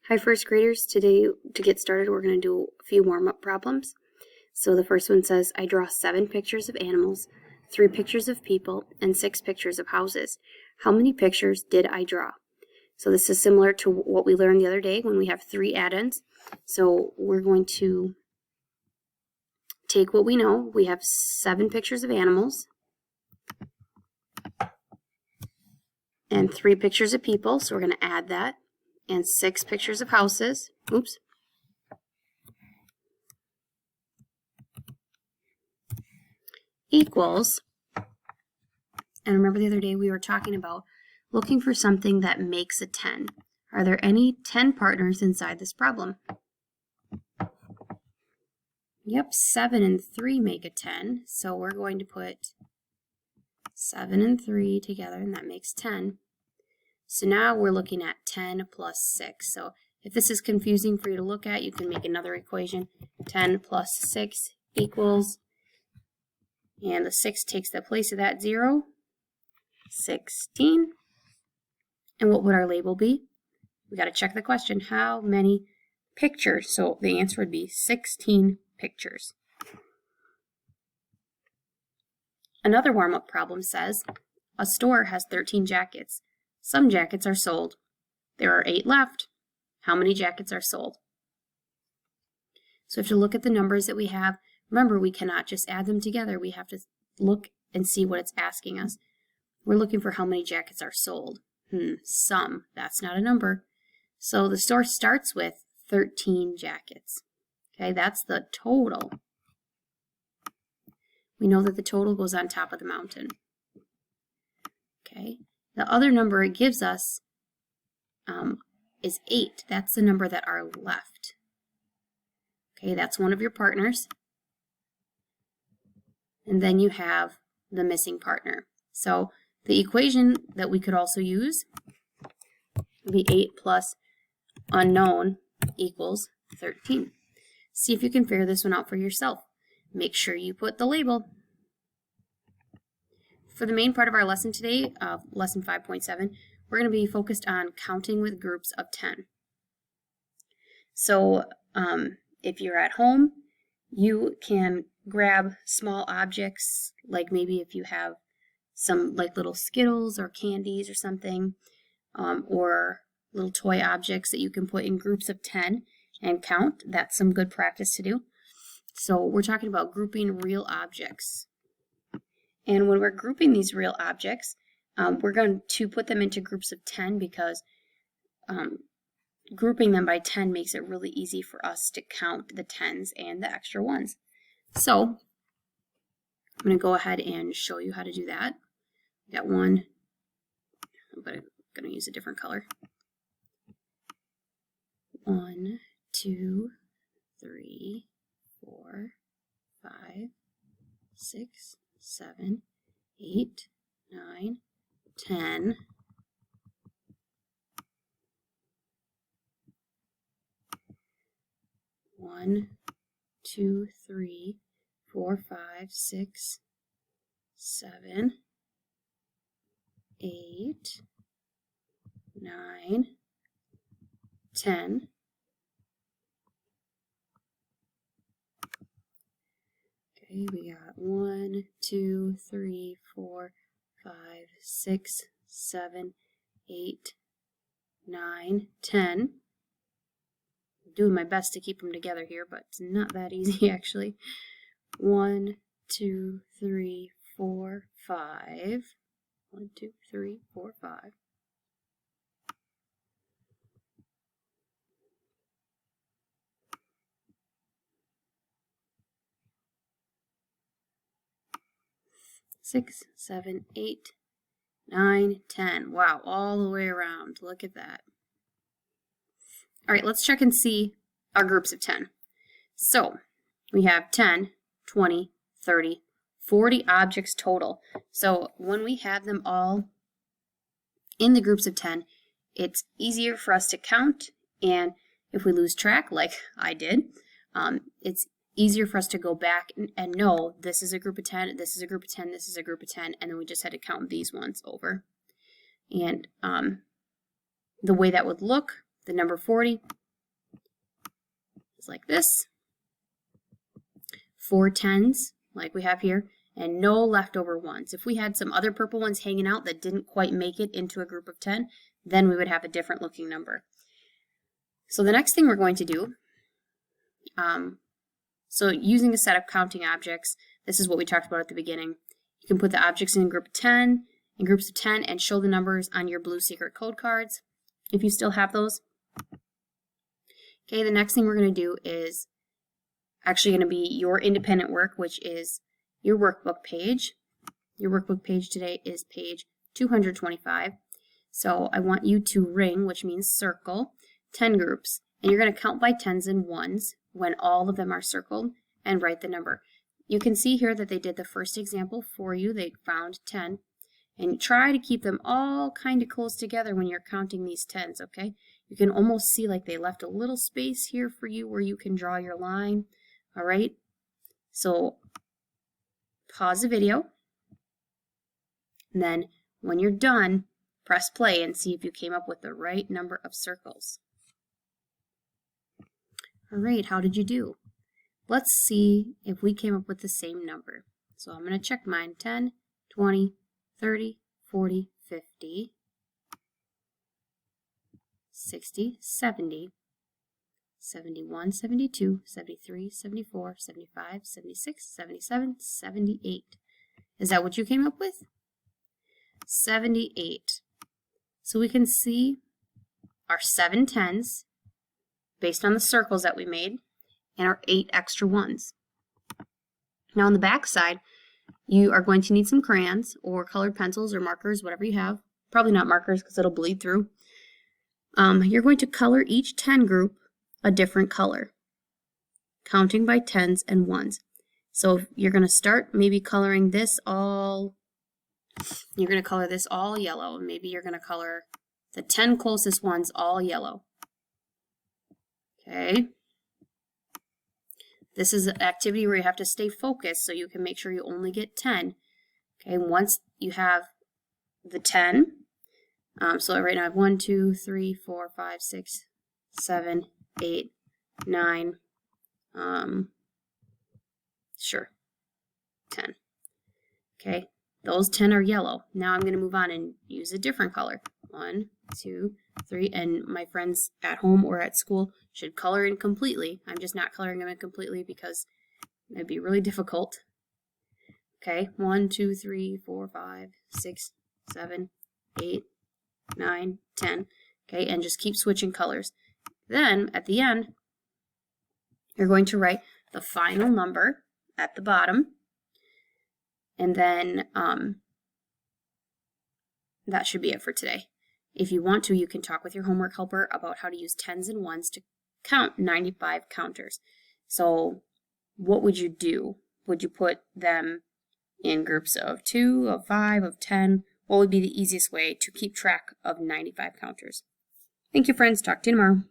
Hi first graders, today to get started we're going to do a few warm-up problems. So the first one says, I draw 7 pictures of animals, 3 pictures of people, and 6 pictures of houses. How many pictures did I draw? So this is similar to what we learned the other day when we have 3 add-ins. So we're going to take what we know. We have 7 pictures of animals and 3 pictures of people, so we're going to add that, and 6 pictures of houses. Oops. Equals, and remember the other day we were talking about looking for something that makes a 10. Are there any 10 partners inside this problem? Yep, 7 and 3 make a 10, so we're going to put 7 and 3 together, and that makes 10. So now we're looking at 10 plus 6. So if this is confusing for you to look at, you can make another equation. 10 plus 6 equals, and the 6 takes the place of that 0, 16. And what would our label be? We got to check the question. How many pictures? So the answer would be 16 pictures. Another warm-up problem says, a store has 13 jackets. Some jackets are sold. There are 8 left. How many jackets are sold? So we have to look at the numbers that we have. Remember, we cannot just add them together. We have to look and see what it's asking us. We're looking for how many jackets are sold. Some. That's not a number. So the store starts with 13 jackets. Okay, that's the total. We know that the total goes on top of the mountain. Okay, the other number it gives us is 8. That's the number that are left. Okay, that's one of your partners. And then you have the missing partner. So the equation that we could also use would be 8 plus unknown equals 13. See if you can figure this one out for yourself. Make sure you put the label. For the main part of our lesson today, lesson 5.7, we're going to be focused on counting with groups of 10. So if you're at home, you can grab small objects, like maybe if you have some like little Skittles or candies or something, or little toy objects that you can put in groups of 10 and count. That's some good practice to do. So we're talking about grouping real objects. And when we're grouping these real objects, we're going to put them into groups of 10 because grouping them by 10 makes it really easy for us to count the 10s and the extra ones. So I'm going to go ahead and show you how to do that. We got one, but I'm going to use a different color. 1, 2, 3, 4, 5, 6, 7, 8, 9, 10. One, 2, 3, 4, 5, 6, 7, 8, 9, 10. Okay, we got 1, 2, 3, 4, 5, 6, 7, 8, 9, 10. I'm doing my best to keep them together here, but it's not that easy actually. 1, 2, 3, 4, 5. 1, 2, 3, 4, 5. Six, 7, 8, 9, 10. Wow, all the way around. Look at that. All right, let's check and see our groups of 10. So we have 10, 20, 30, 40 objects total. So when we have them all in the groups of 10, it's easier for us to count, and if we lose track, like I did, it's easier for us to go back and know this is a group of 10, this is a group of 10, this is a group of 10, and then we just had to count these ones over. And the way that would look The number 40 is like this. 4 10s, like we have here, and no leftover ones. If we had some other purple ones hanging out that didn't quite make it into a group of 10, then we would have a different looking number. So the next thing we're going to do, so using a set of counting objects, this is what we talked about at the beginning. You can put the objects in groups of 10, and show the numbers on your blue secret code cards, if you still have those. Okay, the next thing we're going to do is actually going to be your independent work, which is your workbook page. Your workbook page today is page 225. So I want you to ring, which means circle, 10 groups. And you're going to count by 10s and 1s when all of them are circled and write the number. You can see here that they did the first example for you. They found 10. And try to keep them all kind of close together when you're counting these 10s, okay? You can almost see like they left a little space here for you where you can draw your line. All right, so pause the video, and then when you're done, press play and see if you came up with the right number of circles. All right, how did you do? Let's see if we came up with the same number. So I'm going to check mine, 10, 20, 30, 40, 50, 60, 70, 71, 72, 73, 74, 75, 76, 77, 78. Is that what you came up with? 78. So we can see our 7 10s based on the circles that we made and our 8 extra ones. Now on the back side, you are going to need some crayons or colored pencils or markers, whatever you have. Probably not markers because it'll bleed through. You're going to color each 10 group a different color, counting by 10s and 1s. So you're going to start maybe coloring this all, you're going to color this all yellow. Maybe you're going to color the 10 closest ones all yellow. Okay. This is an activity where you have to stay focused so you can make sure you only get 10. Okay, once you have the 10, so right now I have 1, 2, 3, 4, 5, 6, 7, 8, 9, 10. Okay, those 10 are yellow. Now I'm going to move on and use a different color. 1, 2, 3, and my friends at home or at school should color in completely. I'm just not coloring them in completely because it'd be really difficult. Okay, 1, 2, 3, 4, 5, 6, 7, 8, 9, 10. Okay, and just keep switching colors. Then, at the end, you're going to write the final number at the bottom, and then that should be it for today. If you want to, you can talk with your homework helper about how to use 10s and 1s to count 95 counters. So, what would you do? Would you put them in groups of 2, of 5, of 10? What would be the easiest way to keep track of 95 counters? Thank you, friends. Talk to you tomorrow.